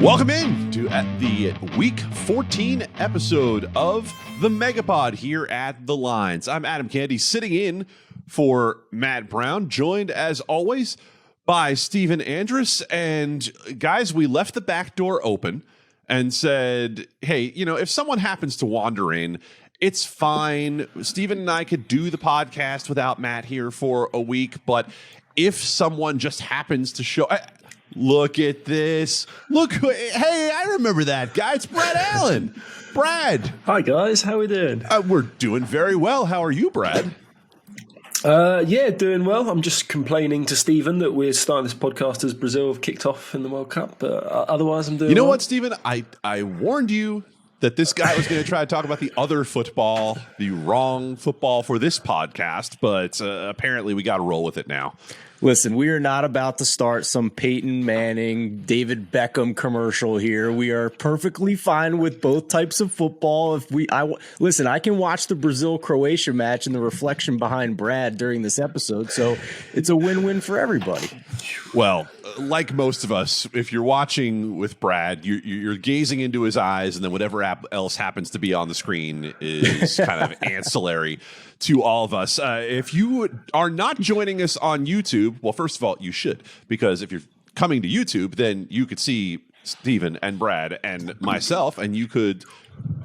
Welcome in to the Week 14 episode of the Megapod here at The Lines. I'm Adam Candee, sitting in for Matt Brown, joined as always by Stephen Andress. And guys, we left the back door open and said, hey, you know, if someone happens to wander in, it's fine. Stephen and I could do the podcast without Matt here for a week, but if someone just happens to show... Look at this. Look, hey, I remember that guy. It's Brad Allen. Brad. Hi, guys. How are we doing? We're doing very well. How are you, Brad? Yeah, doing well. I'm just complaining to Stephen that we're starting this podcast as Brazil have kicked off in the World Cup, but otherwise I'm doing You know well. what, Stephen? I warned you that this guy was going to try to talk about the other football, the wrong football for this podcast, but apparently we got to roll with it now. Listen, we are not about to start some Peyton Manning, David Beckham commercial here. We are perfectly fine with both types of football. Listen, I can watch the Brazil-Croatia match and the reflection behind Brad during this episode, so it's a win-win for everybody. Well, like most of us, if you're watching with Brad, you're gazing into his eyes, and then whatever else happens to be on the screen is kind of ancillary to all of us. If you are not joining us on YouTube, well, first of all, you should, because if you're coming to YouTube, then you could see Stephen and Brad and myself, and you could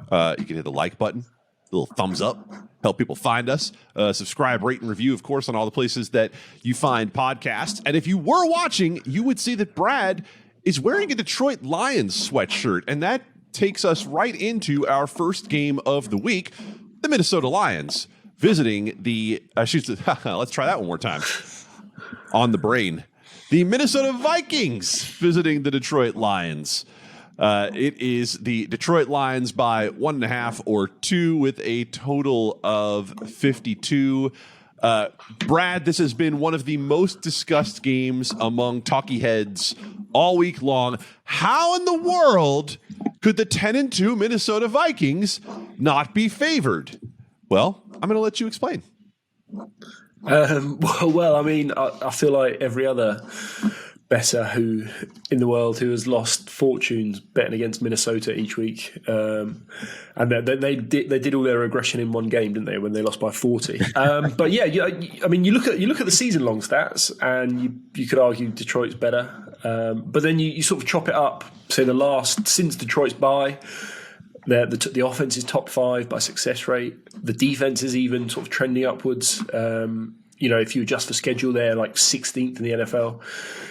hit the like button, a little thumbs up, help people find us, subscribe, rate, and review, of course, on all the places that you find podcasts. And if you were watching, you would see that Brad is wearing a Detroit Lions sweatshirt, and that takes us right into our first game of the week, the Minnesota Lions visiting the, let's try that one more time. On the brain. The Minnesota Vikings visiting the Detroit Lions. It is the Detroit Lions by 1.5 or 2 with a total of 52. Brad, this has been one of the most discussed games among talkie heads all week long. How in the world could the 10-2 Minnesota Vikings not be favored? Well, I'm going to let you explain. Well, I mean, I feel like every other bettor who in the world who has lost fortunes betting against Minnesota each week, and they did all their aggression in one game, didn't they? When they lost by 40. But yeah, I mean, you look at the season long stats, and you could argue Detroit's better, but then you sort of chop it up. Say since Detroit's bye. The offense is top 5 by success rate. The defense is even sort of trending upwards. If you adjust for schedule, they're like 16th in the NFL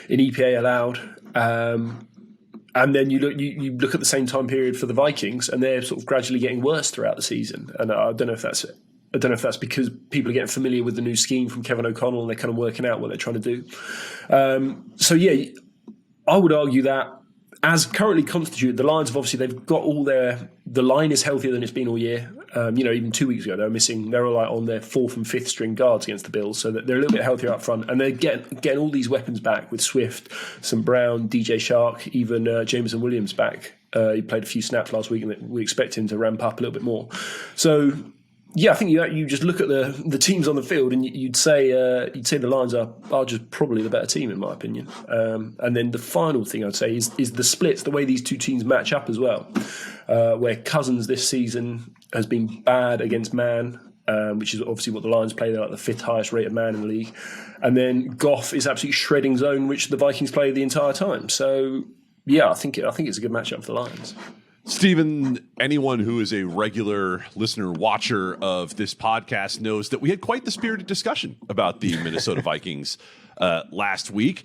in EPA allowed. And then you look at the same time period for the Vikings, and they're sort of gradually getting worse throughout the season. And I don't know if that's because people are getting familiar with the new scheme from Kevin O'Connell and they're kind of working out what they're trying to do. So yeah, I would argue that. As currently constituted, the Lions have obviously they've got the line is healthier than it's been all year. Even 2 weeks ago they were like on their 4th and 5th string guards against the Bills, so that they're a little bit healthier up front, and they're getting all these weapons back with Swift, some Brown, DJ Shark, even Jameson Williams back. He played a few snaps last week, and we expect him to ramp up a little bit more. So yeah, I think you just look at the teams on the field, and you'd say the Lions are just probably the better team in my opinion. And then the final thing I'd say is the splits, the way these two teams match up as well. Where Cousins this season has been bad against man, which is obviously what the Lions play. They're like the 5th highest rated man in the league, and then Goff is absolutely shredding zone, which the Vikings play the entire time. So yeah, I think it's a good matchup for the Lions. Stephen, anyone who is a regular listener, watcher of this podcast knows that we had quite the spirited discussion about the Minnesota Vikings last week.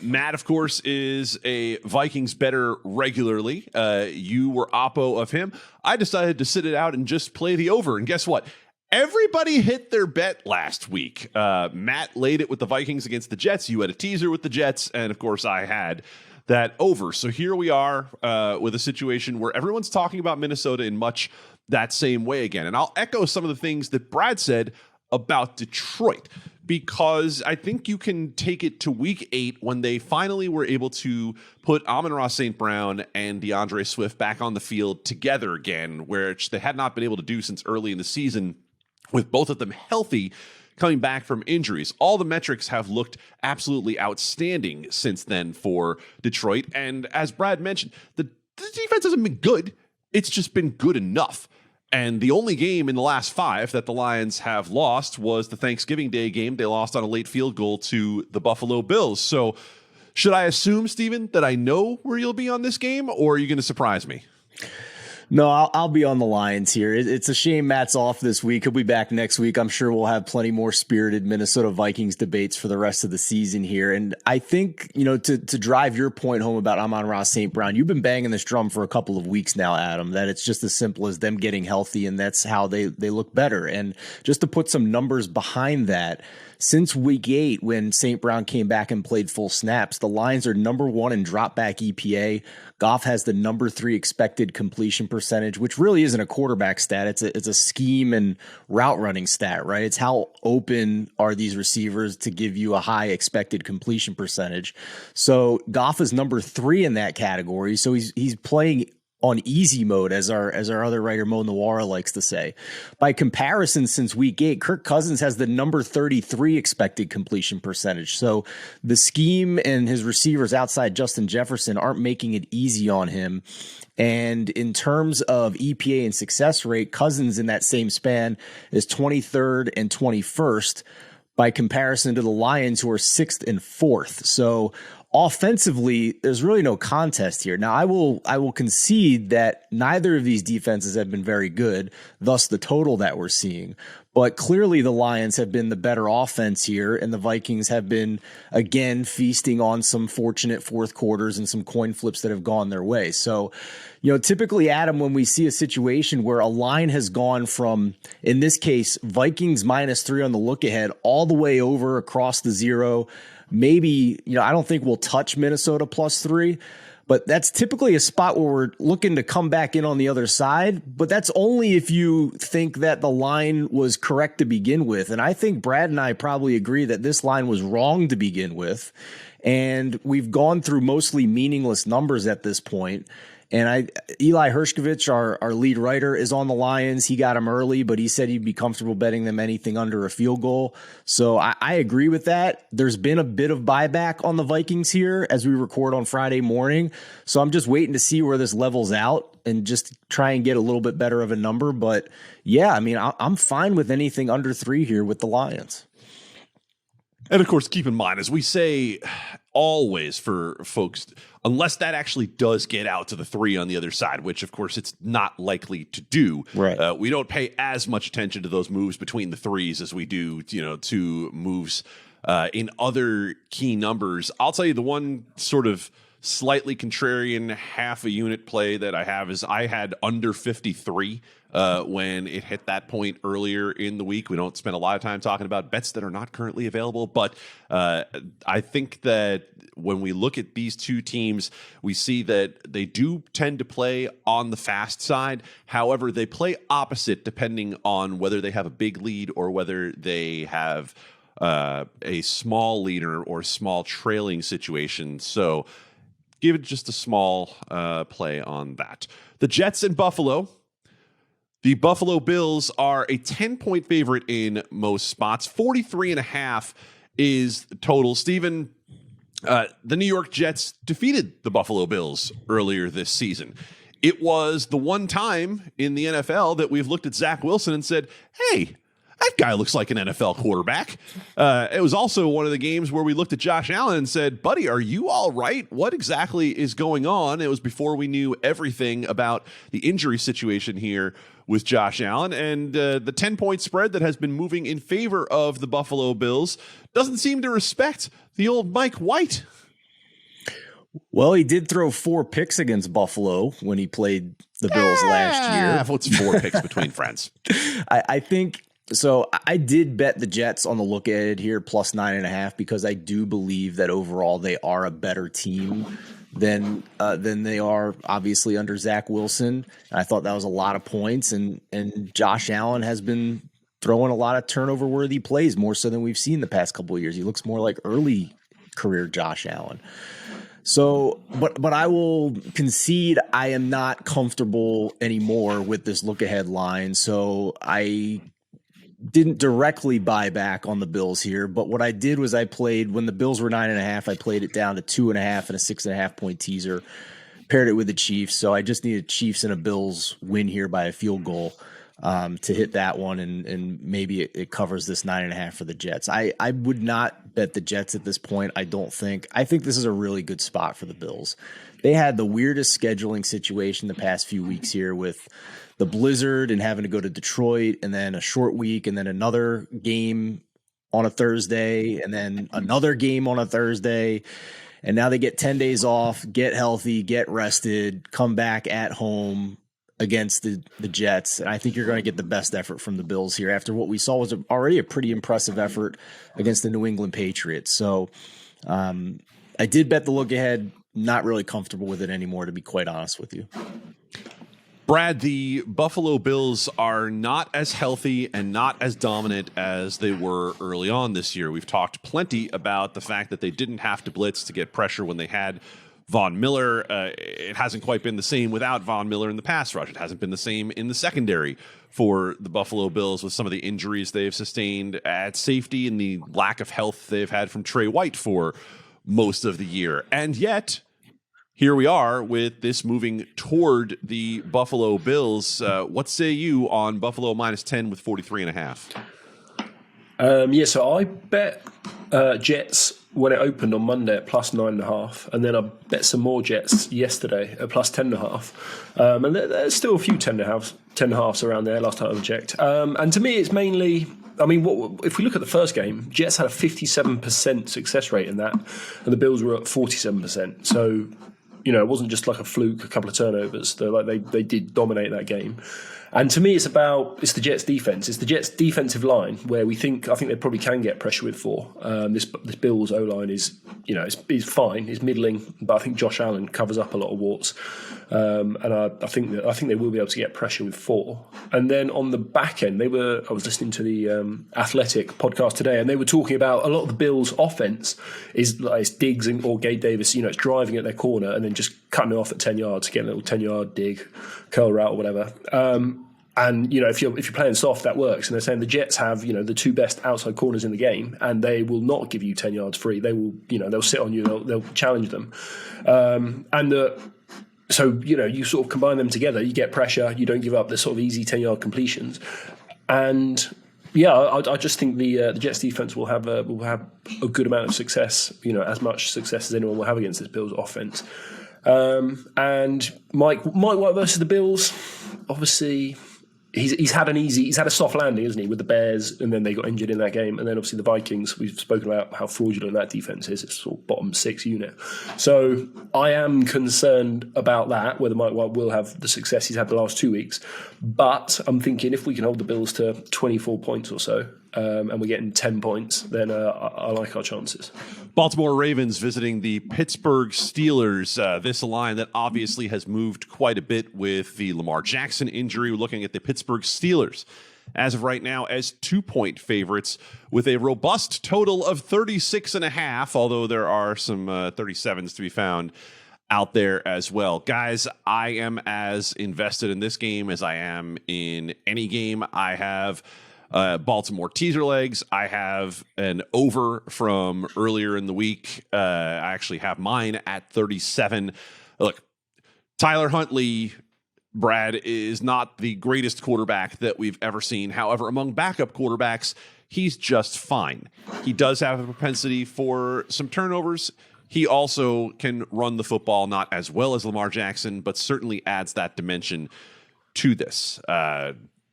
Matt, of course, is a Vikings bettor regularly. You were oppo of him. I decided to sit it out and just play the over. And guess what? Everybody hit their bet last week. Matt laid it with the Vikings against the Jets. You had a teaser with the Jets. And, of course, I had that over. So here we are with a situation where everyone's talking about Minnesota in much that same way again. And I'll echo some of the things that Brad said about Detroit, because I think you can take it to week 8 when they finally were able to put Amon-Ra St. Brown and DeAndre Swift back on the field together again, which they had not been able to do since early in the season, with both of them healthy. coming back from injuries. All the metrics have looked absolutely outstanding since then for Detroit. And as Brad mentioned, the defense hasn't been good. It's just been good enough. And the only game in the last 5 that the Lions have lost was the Thanksgiving Day game. They lost on a late field goal to the Buffalo Bills. So should I assume, Steven, that I know where you'll be on this game, or are you going to surprise me? No, I'll be on the Lions here. It's a shame Matt's off this week. He'll be back next week. I'm sure we'll have plenty more spirited Minnesota Vikings debates for the rest of the season here. And I think, to drive your point home about Amon-Ra St. Brown, you've been banging this drum for a couple of weeks now, Adam, that it's just as simple as them getting healthy, and that's how they look better. And just to put some numbers behind that, since week 8, when St. Brown came back and played full snaps, the Lions are number 1 in drop back EPA. Goff has the number 3 expected completion percentage, which really isn't a quarterback stat. It's a scheme and route running stat, right? It's how open are these receivers to give you a high expected completion percentage. So Goff is number 3 in that category. So he's playing on easy mode, as our other writer Mo Nawara likes to say. By comparison, since week 8, Kirk Cousins has the number 33 expected completion percentage. So the scheme and his receivers outside Justin Jefferson aren't making it easy on him. And in terms of EPA and success rate, Cousins in that same span is 23rd and 21st by comparison to the Lions, who are 6th and 4th. So offensively, there's really no contest here. Now, I will concede that neither of these defenses have been very good, thus the total that we're seeing. But clearly the Lions have been the better offense here, and the Vikings have been, again, feasting on some fortunate fourth quarters and some coin flips that have gone their way. So, typically, Adam, when we see a situation where a line has gone from, in this case, Vikings -3 on the look ahead all the way over across the 0, maybe, I don't think we'll touch Minnesota +3, but that's typically a spot where we're looking to come back in on the other side. But that's only if you think that the line was correct to begin with. And I think Brad and I probably agree that this line was wrong to begin with. And we've gone through mostly meaningless numbers at this point. And Eli Hershkovich, our lead writer, is on the Lions. He got him early, but he said he'd be comfortable betting them anything under a field goal. So I agree with that. There's been a bit of buyback on the Vikings here as we record on Friday morning. So I'm just waiting to see where this levels out and just try and get a little bit better of a number. But yeah, I'm fine with anything under 3 here with the Lions. And of course, keep in mind, as we say always for folks, unless that actually does get out to the 3 on the other side, which of course it's not likely to do. Right. We don't pay as much attention to those moves between the 3s as we do, to moves in other key numbers. I'll tell you the one sort of slightly contrarian half a unit play that I have is I had under 53 when it hit that point earlier in the week. We don't spend a lot of time talking about bets that are not currently available, but I think that when we look at these two teams, we see that they do tend to play on the fast side. However, they play opposite depending on whether they have a big lead or whether they have a small lead or small trailing situation. So give it just a small play on that. The Jets in Buffalo. The Buffalo Bills are a 10-point favorite in most spots. 43.5 is total. Steven, the New York Jets defeated the Buffalo Bills earlier this season. It was the one time in the NFL that we've looked at Zach Wilson and said, hey, that guy looks like an NFL quarterback. It was also one of the games where we looked at Josh Allen and said, buddy, are you all right? What exactly is going on? It was before we knew everything about the injury situation here with Josh Allen. And the 10-point spread that has been moving in favor of the Buffalo Bills doesn't seem to respect the old Mike White. Well, he did throw 4 picks against Buffalo when he played the Bills last year. What's 4 picks between friends? I think so. I did bet the Jets on the look ahead here plus 9.5 because I do believe that overall they are a better team than they are obviously under Zach Wilson. And I thought that was a lot of points, and Josh Allen has been throwing a lot of turnover worthy plays, more so than we've seen the past couple of years. He looks more like early career Josh Allen. So, but I will concede I am not comfortable anymore with this look ahead line. So I didn't directly buy back on the Bills here, but what I did was I played when the Bills were 9.5. I played it down to 2.5 and a 6.5 point teaser. Paired it with the Chiefs, so I just needed Chiefs and a Bills win here by a field goal to hit that one, and maybe it covers this 9.5 for the Jets. I would not bet the Jets at this point. I think this is a really good spot for the Bills. They had the weirdest scheduling situation the past few weeks here with the blizzard and having to go to Detroit, and then a short week, and then another game on a Thursday, and then another game on a Thursday. And now they get 10 days off, get healthy, get rested, come back at home against the Jets. And I think you're going to get the best effort from the Bills here after what we saw was already a pretty impressive effort against the New England Patriots. So I did bet the look ahead. Not really comfortable with it anymore, to be quite honest with you. Brad, the Buffalo Bills are not as healthy and not as dominant as they were early on this year. We've talked plenty about the fact that they didn't have to blitz to get pressure when they had Von Miller. It hasn't quite been the same without Von Miller in the pass rush. It hasn't been the same in the secondary for the Buffalo Bills with some of the injuries they've sustained at safety and the lack of health they've had from Trey White for most of the year. And yet, here we are with this moving toward the Buffalo Bills. What say you on Buffalo -10 with 43.5? So I bet Jets when it opened on Monday at +9.5, and then I bet some more Jets yesterday at +10.5. And there's still a few 10.5s around there last time I checked. And to me, it's mainly, I mean, if we look at the first game, Jets had a 57% success rate in that, and the Bills were at 47%. So, it wasn't just like a fluke, a couple of turnovers. They did dominate that game. And to me, it's the Jets' defense. It's the Jets' defensive line where I think they probably can get pressure with 4. This Bills O-line is, it's fine, it's middling, but I think Josh Allen covers up a lot of warts. And I think they will be able to get pressure with 4. And then on the back end, I was listening to the Athletic podcast today, and they were talking about a lot of the Bills' offense is like it's Diggs or Gabe Davis. It's driving at their corner and then just cutting it off at 10 yards, getting a little 10-yard dig, curl route or whatever. And if you're playing soft, that works. And they're saying the Jets have the 2 best outside corners in the game, and they will not give you 10 yards free. They will they'll sit on you. They'll challenge them. So you sort of combine them together. You get pressure. You don't give up the sort of easy 10-yard completions. And I just think the Jets defense will have a good amount of success. As much success as anyone will have against this Bills offense. And Mike White versus the Bills, obviously. He's had a soft landing, hasn't he, with the Bears, and then they got injured in that game, and then obviously the Vikings. We've spoken about how fraudulent that defense is. It's sort of bottom 6 unit. So I am concerned about that, whether Mike White will have the success he's had the last 2 weeks. But I'm thinking if we can hold the Bills to 24 points or so, and we're getting 10 points, then I like our chances. Baltimore Ravens visiting the Pittsburgh Steelers. This line that obviously has moved quite a bit with the Lamar Jackson injury. We're looking at the Pittsburgh Steelers as of right now as 2-point favorites with a robust total of 36.5, although there are some 37s to be found out there as well. Guys, I am as invested in this game as I am in any game. I have Baltimore teaser legs. I have an over from earlier in the week. I actually have mine at 37. Look, Tyler Huntley, Brad, is not the greatest quarterback that we've ever seen. However, among backup quarterbacks, he's just fine. He does have a propensity for some turnovers. He also can run the football, not as well as Lamar Jackson, but certainly adds that dimension to this.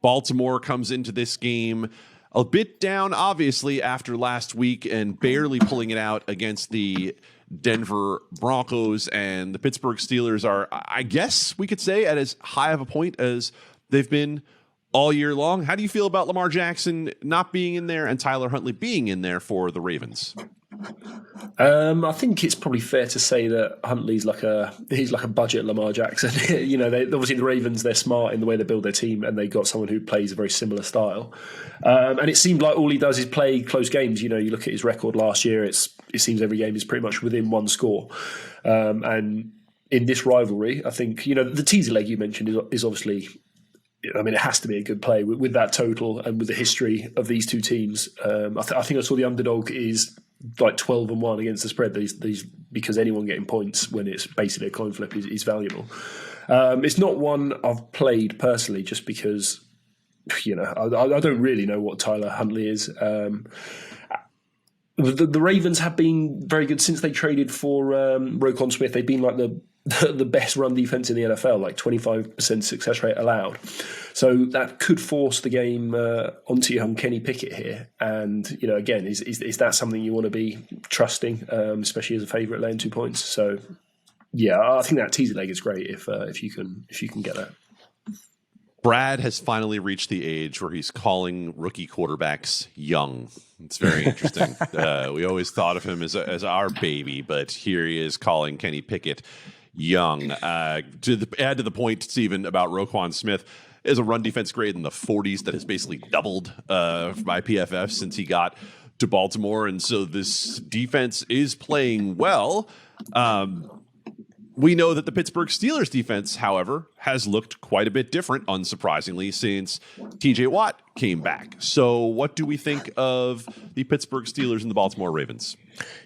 Baltimore comes into this game a bit down, obviously, after last week and barely pulling it out against the Denver Broncos. And the Pittsburgh Steelers are, I guess we could say, at as high of a point as they've been all year long. How do you feel about Lamar Jackson not being in there and Tyler Huntley being in there for the Ravens? I think it's probably fair to say that Huntley's like a budget Lamar Jackson. Obviously the Ravens, they're smart in the way they build their team, and they got someone who plays a very similar style. And it seemed like all he does is play close games. You look at his record last year; it seems every game is pretty much within one score. And in this rivalry, I think the teaser leg you mentioned is obviously I mean, it has to be a good play with that total and with the history of these two teams. I think I saw the underdog is like 12-1 against the spread. These because anyone getting points when it's basically a coin flip is valuable. It's not one I've played personally, just because I don't really know what Tyler Huntley is. The Ravens have been very good since they traded for Roquan Smith. They've been like the best run defense in the NFL, like 25% success rate allowed. So that could force the game onto young Kenny Pickett here. And again, is that something you want to be trusting, especially as a favourite laying 2 points? So yeah, I think that teaser leg is great if you can get that. Brad has finally reached the age where he's calling rookie quarterbacks young. It's very interesting. We always thought of him as our baby, but here he is calling Kenny Pickett young. Add to the point, Stephen, about Roquan Smith, is a run defense grade in the 40s that has basically doubled by PFF since he got to Baltimore, and so this defense is playing well. We know that the Pittsburgh Steelers defense, however, has looked quite a bit different, unsurprisingly, since TJ Watt came back. So what do we think of the Pittsburgh Steelers and the Baltimore Ravens?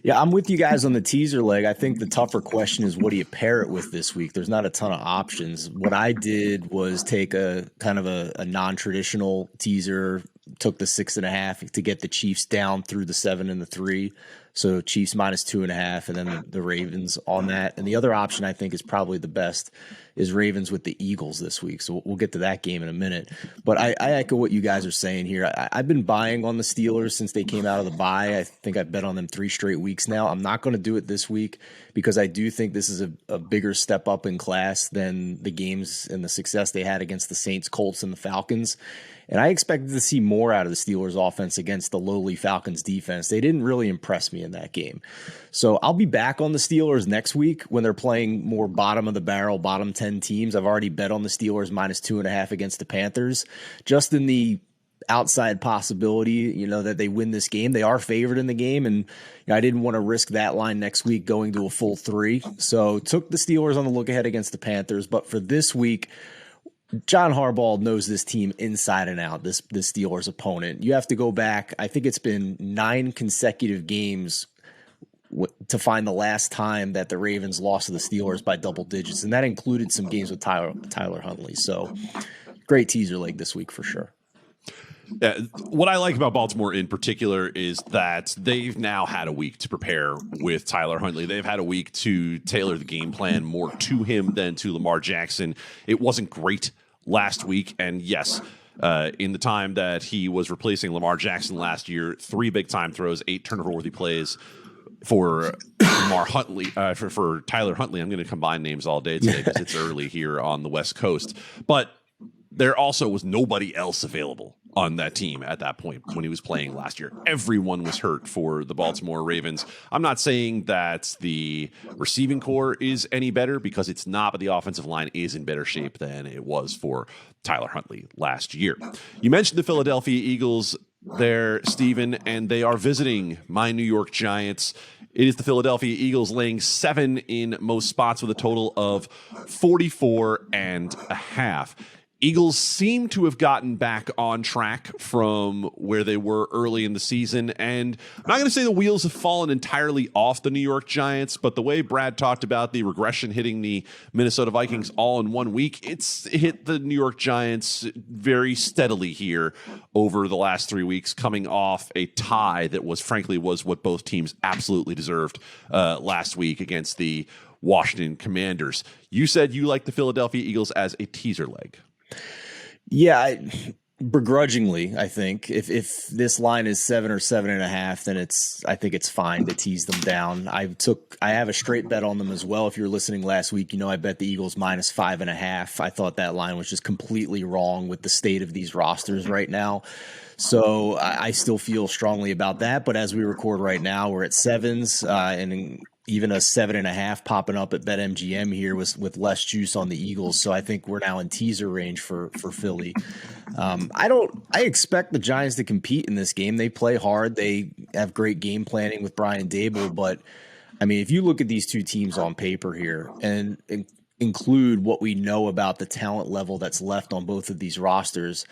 Yeah, I'm with you guys on the teaser leg. I think the tougher question is, what do you pair it with this week? There's not a ton of options. What I did was take a kind of a non-traditional teaser, took the 6.5 to get the Chiefs down through the 7 and the 3. So Chiefs minus 2.5, and then the Ravens on that. And the other option I think is probably the best is Ravens with the Eagles this week. So we'll get to that game in a minute. But I echo what you guys are saying here. I've been buying on the Steelers since they came out of the bye. I think I've bet on them 3 straight weeks now. I'm not going to do it this week because I do think this is a bigger step up in class than the games and the success they had against the Saints, Colts, and the Falcons. And I expected to see more out of the Steelers offense against the lowly Falcons defense. They didn't really impress me in that game. So I'll be back on the Steelers next week when they're playing more bottom of the barrel, bottom 10 teams. I've already bet on the Steelers minus 2.5 against the Panthers, just in the outside possibility, that they win this game. They are favored in the game, and I didn't want to risk that line next week going to a full 3. So took the Steelers on the look ahead against the Panthers. But for this week, John Harbaugh knows this team inside and out, this Steelers opponent. You have to go back. I think it's been 9 consecutive games to find the last time that the Ravens lost to the Steelers by double digits, and that included some games with Tyler Huntley. So great teaser leg this week for sure. What I like about Baltimore in particular is that they've now had a week to prepare with Tyler Huntley. They've had a week to tailor the game plan more to him than to Lamar Jackson. It wasn't great last week, and yes, in the time that he was replacing Lamar Jackson last year, 3 big-time throws, 8 turnover-worthy plays for Lamar Huntley, for Tyler Huntley. I'm going to combine names all day today because it's early here on the West Coast. But there also was nobody else available on that team at that point when he was playing last year. Everyone was hurt for the Baltimore Ravens. I'm not saying that the receiving core is any better because it's not, but the offensive line is in better shape than it was for Tyler Huntley last year. You mentioned the Philadelphia Eagles there, Stephen, and they are visiting my New York Giants. It is the Philadelphia Eagles laying 7 in most spots with a total of 44.5. Eagles seem to have gotten back on track from where they were early in the season. And I'm not going to say the wheels have fallen entirely off the New York Giants, but the way Brad talked about the regression hitting the Minnesota Vikings all in 1 week, it's hit the New York Giants very steadily here over the last 3 weeks, coming off a tie that was what both teams absolutely deserved last week against the Washington Commanders. You said you like the Philadelphia Eagles as a teaser leg. Yeah, begrudgingly, I think if this line is 7 or 7.5, then I think it's fine to tease them down. I have a straight bet on them as well. If you were listening last week, I bet the Eagles minus 5.5. I thought that line was just completely wrong with the state of these rosters right now. So I still feel strongly about that. But as we record right now, we're at 7s and even a 7.5 popping up at BetMGM here with less juice on the Eagles. So I think we're now in teaser range for Philly. I expect the Giants to compete in this game. They play hard. They have great game planning with Brian Dable. But I mean, if you look at these two teams on paper here, and include what we know about the talent level that's left on both of these rosters.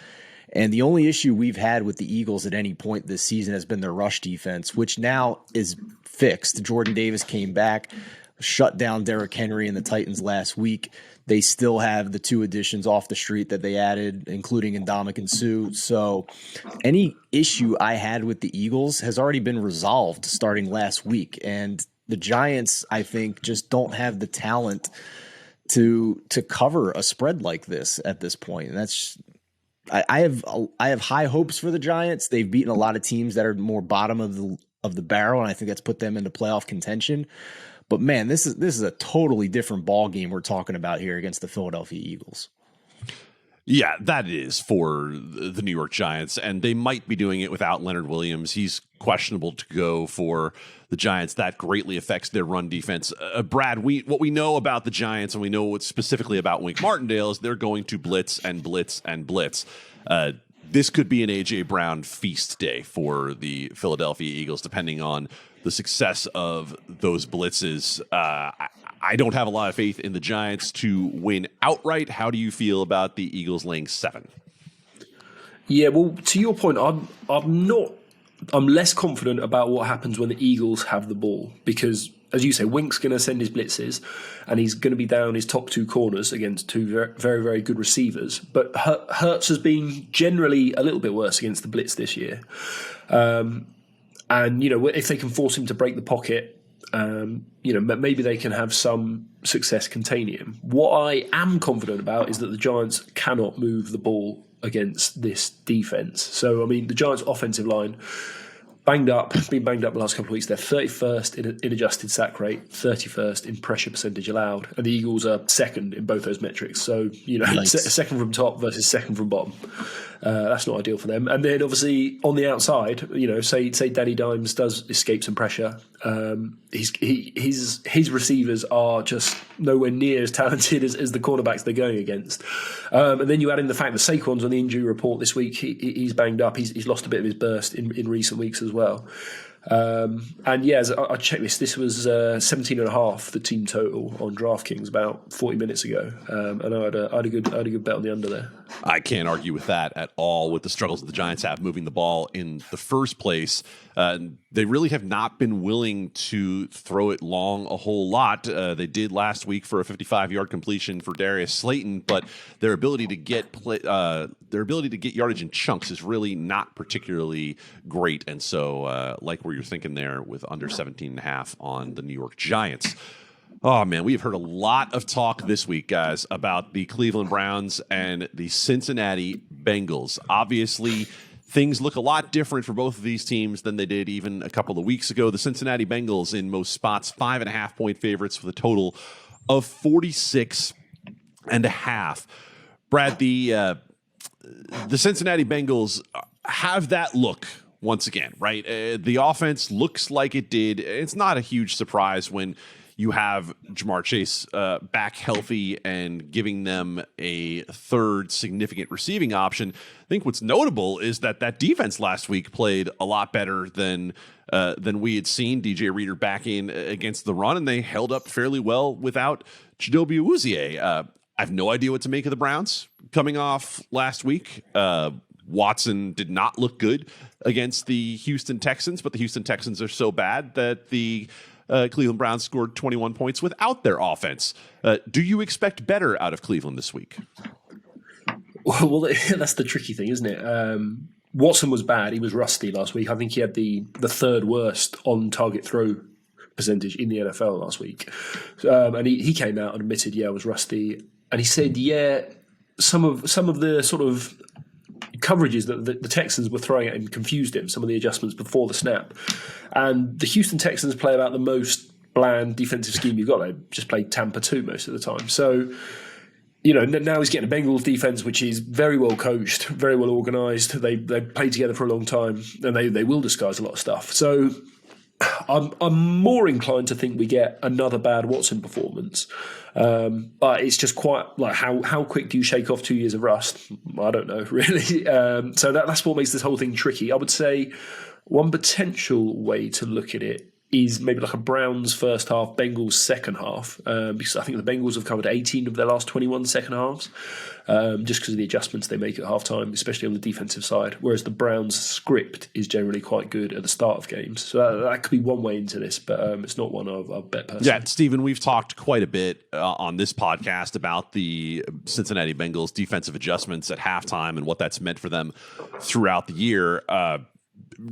And the only issue we've had with the Eagles at any point this season has been their rush defense, which now is fixed. Jordan Davis came back, shut down Derrick Henry and the Titans last week. They still have the 2 additions off the street that they added, including Ndamukong Suh. So any issue I had with the Eagles has already been resolved starting last week. And the Giants, I think, just don't have the talent to cover a spread like this at this point. And that's I have high hopes for the Giants. They've beaten a lot of teams that are more bottom of the barrel, and I think that's put them into playoff contention. But man, this is a totally different ball game we're talking about here against the Philadelphia Eagles. Yeah, that is for the New York Giants, and they might be doing it without Leonard Williams. He's questionable to go for the Giants. That greatly affects their run defense. Brad, what we know about the Giants, and we know what specifically about Wink Martindale, is they're going to blitz and blitz and blitz. This could be an A.J. Brown feast day for the Philadelphia Eagles, depending on the success of those blitzes. I don't have a lot of faith in the Giants to win outright. How do you feel about the Eagles laying 7? Yeah, well, to your point, I'm less confident about what happens when the Eagles have the ball because, as you say, Wink's going to send his blitzes and he's going to be down his top 2 corners against 2 very, very, very good receivers. But Hurts has been generally a little bit worse against the blitz this year. And, if they can force him to break the pocket, maybe they can have some success containing him. What I am confident about is that the Giants cannot move the ball against this defense. So, the Giants' offensive line, been banged up the last couple of weeks. They're 31st in adjusted sack rate, 31st in pressure percentage allowed, and the Eagles are second in both those metrics. So, second from top versus second from bottom. That's not ideal for them. And then obviously on the outside, say Danny Dimes does escape some pressure. His receivers are just nowhere near as talented as the cornerbacks they're going against. And then you add in the fact that Saquon's on the injury report this week. He's banged up. He's lost a bit of his burst in recent weeks as well. And yeah, as I checked this was 17.5 the team total on DraftKings about 40 minutes ago. And I had a good bet on the under there. I can't argue with that at all. With the struggles that the Giants have moving the ball in the first place, they really have not been willing to throw it long a whole lot. They did last week for a 55-yard completion for Darius Slayton, but their ability to get yardage in chunks is really not particularly great. And so, like where you're thinking there with under 17.5 on the New York Giants. Oh, man, we've heard a lot of talk this week, guys, about the Cleveland Browns and the Cincinnati Bengals. Obviously, things look a lot different for both of these teams than they did even a couple of weeks ago. The Cincinnati Bengals in most spots, 5.5-point favorites with a total of 46.5. Brad, the Cincinnati Bengals have that look once again, right? The offense looks like it did. It's not a huge surprise when you have Jamar Chase back healthy and giving them a third significant receiving option. I think what's notable is that defense last week played a lot better than we had seen. DJ Reader back in against the run, and they held up fairly well without Chidobe Awuzie. I have no idea what to make of the Browns coming off last week. Watson did not look good against the Houston Texans, but the Houston Texans are so bad that the Cleveland Browns scored 21 points without their offense. Do you expect better out of Cleveland this week? Well, that's the tricky thing, isn't it? Watson was bad. He was rusty last week. I think he had the third worst on-target throw percentage in the NFL last week. And he came out and admitted, I was rusty. And he said, some of the sort of coverages that the Texans were throwing at him confused him, some of the adjustments before the snap. And the Houston Texans play about the most bland defensive scheme you've got. They just play Tampa 2 most of the time. So, now he's getting a Bengals defense, which is very well coached, very well organized. They played together for a long time, and they will disguise a lot of stuff. So I'm more inclined to think we get another bad Watson performance. But it's just quite like how quick do you shake off 2 years of rust? I don't know, really. So that's what makes this whole thing tricky. I would say one potential way to look at it is maybe like a Browns first half, Bengals second half, because I think the Bengals have covered 18 of their last 21 second halves, just because of the adjustments they make at halftime, especially on the defensive side, whereas the Browns script is generally quite good at the start of games. So that could be one way into this, but it's not one I'll bet personally. Yeah, Stephen, we've talked quite a bit on this podcast about the Cincinnati Bengals defensive adjustments at halftime and what that's meant for them throughout the year.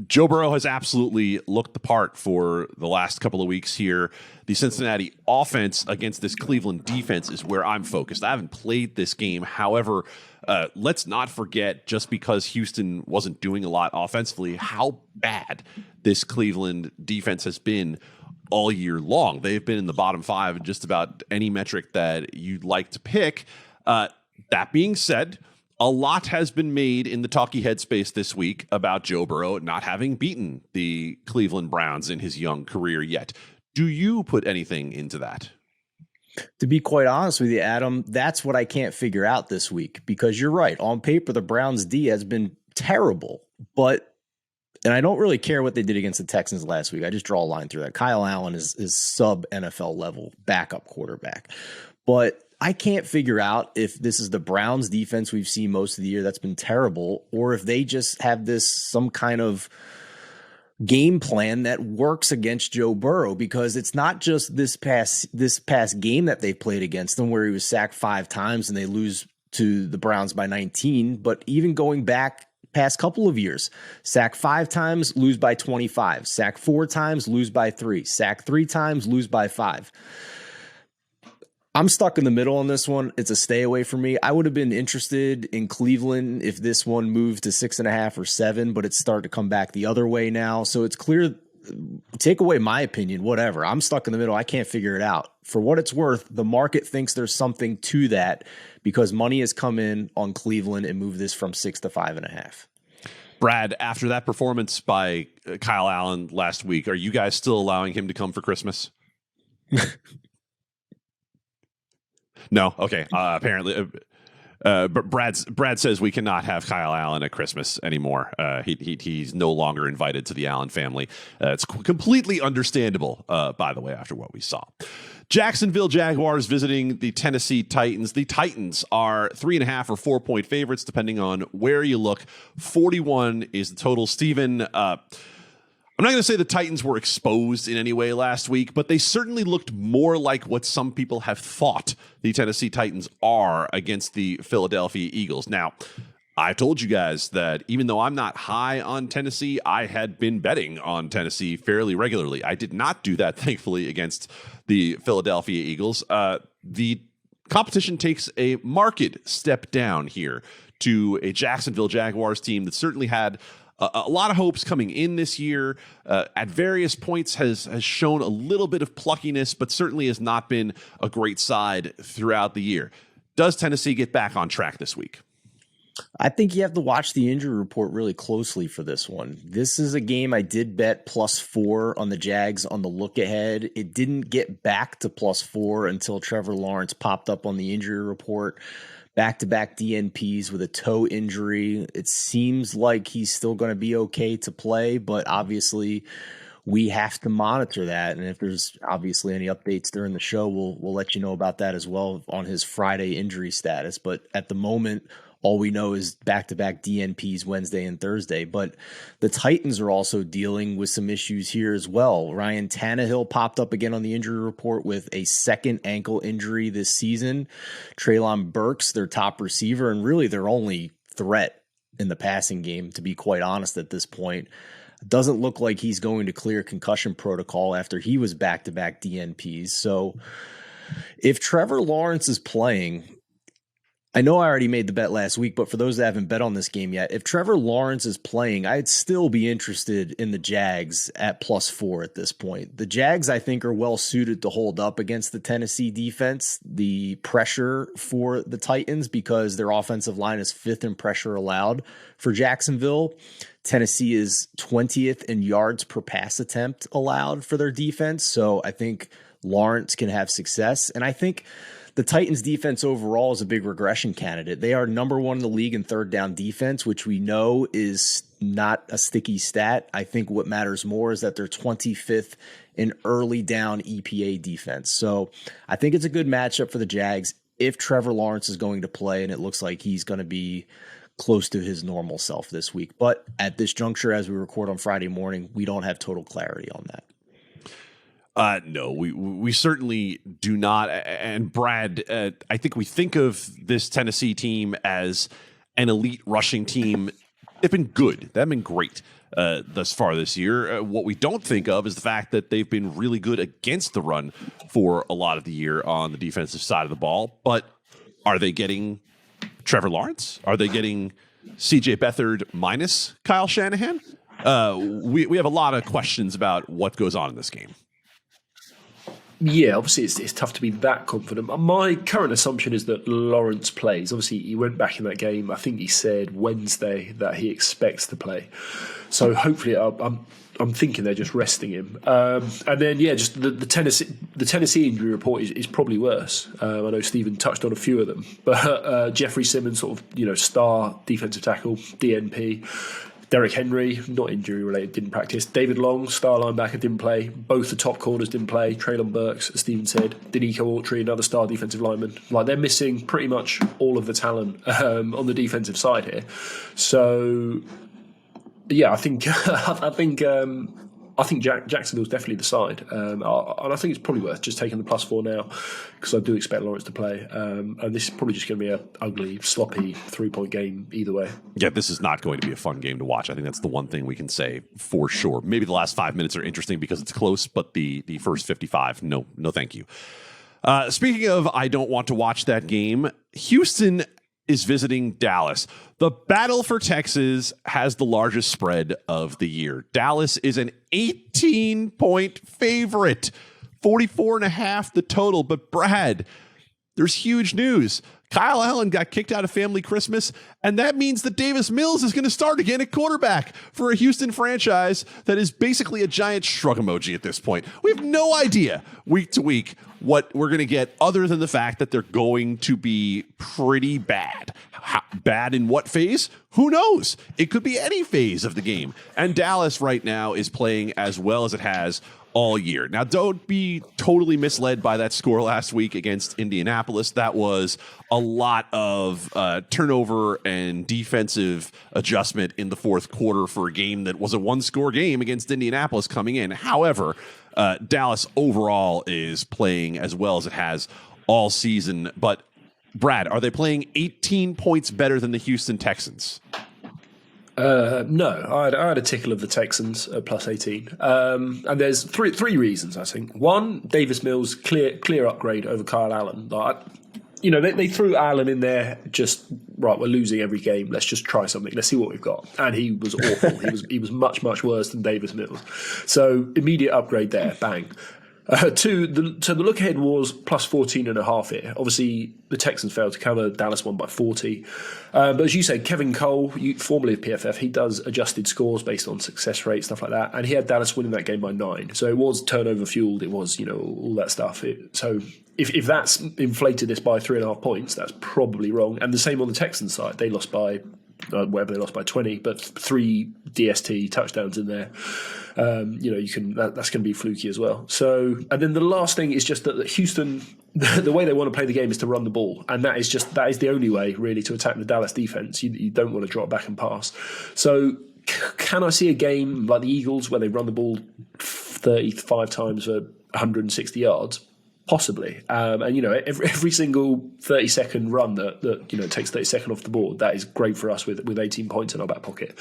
Joe Burrow has absolutely looked the part for the last couple of weeks here. The Cincinnati offense against this Cleveland defense is where I'm focused. I haven't played this game. However, let's not forget, just because Houston wasn't doing a lot offensively, how bad this Cleveland defense has been all year long. They've been in the bottom five in just about any metric that you'd like to pick. That being said, a lot has been made in the talkie head space this week about Joe Burrow not having beaten the Cleveland Browns in his young career yet. Do you put anything into that? To be quite honest with you, Adam, that's what I can't figure out this week, because you're right. On paper, the Browns D has been terrible, and I don't really care what they did against the Texans last week. I just draw a line through that. Kyle Allen is sub NFL level backup quarterback, but I can't figure out if this is the Browns defense we've seen most of the year that's been terrible, or if they just have some kind of game plan that works against Joe Burrow, because it's not just this past game that they've played against them where he was sacked 5 times and they lose to the Browns by 19, but even going back past couple of years, sack 5 times, lose by 25, sack 4 times, lose by 3, sack 3 times, lose by 5. I'm stuck in the middle on this one. It's a stay away for me. I would have been interested in Cleveland if this one moved to 6.5 or 7, but it's starting to come back the other way now. So it's clear. Take away my opinion, whatever. I'm stuck in the middle. I can't figure it out. For what it's worth, the market thinks there's something to that, because money has come in on Cleveland and moved this from 6 to 5.5. Brad, after that performance by Kyle Allen last week, are you guys still allowing him to come for Christmas? No. Okay. Apparently, Brad says we cannot have Kyle Allen at Christmas anymore. He's no longer invited to the Allen family. It's completely understandable, by the way, after what we saw. Jacksonville Jaguars visiting the Tennessee Titans. The Titans are 3.5 or 4-point favorites, depending on where you look. 41 is the total. Steven, I'm not going to say the Titans were exposed in any way last week, but they certainly looked more like what some people have thought the Tennessee Titans are against the Philadelphia Eagles. Now, I told you guys that even though I'm not high on Tennessee, I had been betting on Tennessee fairly regularly. I did not do that, thankfully, against the Philadelphia Eagles. The competition takes a marked step down here to a Jacksonville Jaguars team that certainly had a lot of hopes coming in this year. At various points has shown a little bit of pluckiness, but certainly has not been a great side throughout the year. Does Tennessee get back on track this week? I think you have to watch the injury report really closely for this one. This is a game I did bet +4 on the Jags on the look ahead. It didn't get back to +4 until Trevor Lawrence popped up on the injury report. Back-to-back DNPs with a toe injury. It seems like he's still going to be okay to play, but obviously we have to monitor that. And if there's obviously any updates during the show, we'll let you know about that as well on his Friday injury status. But at the moment, all we know is back-to-back DNPs Wednesday and Thursday. But the Titans are also dealing with some issues here as well. Ryan Tannehill popped up again on the injury report with a second ankle injury this season. Treylon Burks, their top receiver, and really their only threat in the passing game, to be quite honest at this point. Doesn't look like he's going to clear concussion protocol after he was back-to-back DNPs. So if Trevor Lawrence is playing, I know I already made the bet last week, but for those that haven't bet on this game yet, if Trevor Lawrence is playing, I'd still be interested in the Jags at +4 at this point. The Jags, I think, are well suited to hold up against the Tennessee defense, the pressure for the Titans, because their offensive line is 5th in pressure allowed for Jacksonville. Tennessee is 20th in yards per pass attempt allowed for their defense. So I think Lawrence can have success. And I think the Titans defense overall is a big regression candidate. They are number 1 in the league in third down defense, which we know is not a sticky stat. I think what matters more is that they're 25th in early down EPA defense. So I think it's a good matchup for the Jags if Trevor Lawrence is going to play, and it looks like he's going to be close to his normal self this week. But at this juncture, as we record on Friday morning, we don't have total clarity on that. No, we certainly do not. And Brad, I think we think of this Tennessee team as an elite rushing team. They've been good. They've been great thus far this year. What we don't think of is the fact that they've been really good against the run for a lot of the year on the defensive side of the ball. But are they getting Trevor Lawrence? Are they getting CJ Beathard minus Kyle Shanahan? We have a lot of questions about what goes on in this game. Yeah, obviously it's tough to be that confident. My current assumption is that Lawrence plays. Obviously, he went back in that game. I think he said Wednesday that he expects to play. So hopefully, I'm thinking they're just resting him. And then, just the Tennessee injury report is probably worse. I know Stephen touched on a few of them, but Jeffrey Simmons, sort of star defensive tackle, DNP. Derrick Henry, not injury related, didn't practice. David Long, star linebacker, didn't play. Both the top corners didn't play. Traylon Burks, as Stephen said. Danico Autry, another star defensive lineman. Like, they're missing pretty much all of the talent on the defensive side here. So, yeah, I think Jacksonville's definitely the side, and I think it's probably worth just taking the +4 now, because I do expect Lawrence to play, and this is probably just going to be an ugly, sloppy 3-point game either way. Yeah, this is not going to be a fun game to watch. I think that's the one thing we can say for sure. Maybe the last 5 minutes are interesting because it's close, but the first 55, no thank you. Speaking of, I don't want to watch that game, Houston is visiting Dallas. The battle for Texas has the largest spread of the year. Dallas is an 18-point favorite, 44.5 the total. But Brad, there's huge news. Kyle Allen got kicked out of family Christmas, and that means that Davis Mills is going to start again at quarterback for a Houston franchise that is basically a giant shrug emoji at this point. We have no idea week to week what we're going to get other than the fact that they're going to be pretty bad. How bad in what phase? Who knows? It could be any phase of the game. And Dallas right now is playing as well as it has all year. Now, don't be totally misled by that score last week against Indianapolis. That was a lot of turnover and defensive adjustment in the fourth quarter for a game that was a one-score game against Indianapolis coming in. However, Dallas overall is playing as well as it has all season. But, Brad, are they playing 18 points better than the Houston Texans? No, I had a tickle of the Texans at +18, and there's three reasons, I think. One, Davis Mills, clear upgrade over Kyle Allen. They threw Allen in there, just right. We're losing every game. Let's just try something. Let's see what we've got. And he was awful. he was much worse than Davis Mills. So immediate upgrade there. Bang. Two, the look ahead was +14.5 here. Obviously, the Texans failed to cover. Dallas won by 40. But as you say, Kevin Cole, formerly of PFF, he does adjusted scores based on success rate, stuff like that. And he had Dallas winning that game by 9. So it was turnover fueled. It was, all that stuff. So if that's inflated this by 3.5 points, that's probably wrong. And the same on the Texans side. They lost by whatever, they lost by 20, but 3 DST touchdowns in there. That's going to be fluky as well. So, and then the last thing is just that Houston, the way they want to play the game is to run the ball, and that is the only way really to attack the Dallas defense. You don't want to drop back and pass. So, can I see a game like the Eagles where they run the ball 35 times for 160 yards? Possibly, and every single 30-second run that takes 30 seconds off the board, that is great for us with 18 points in our back pocket.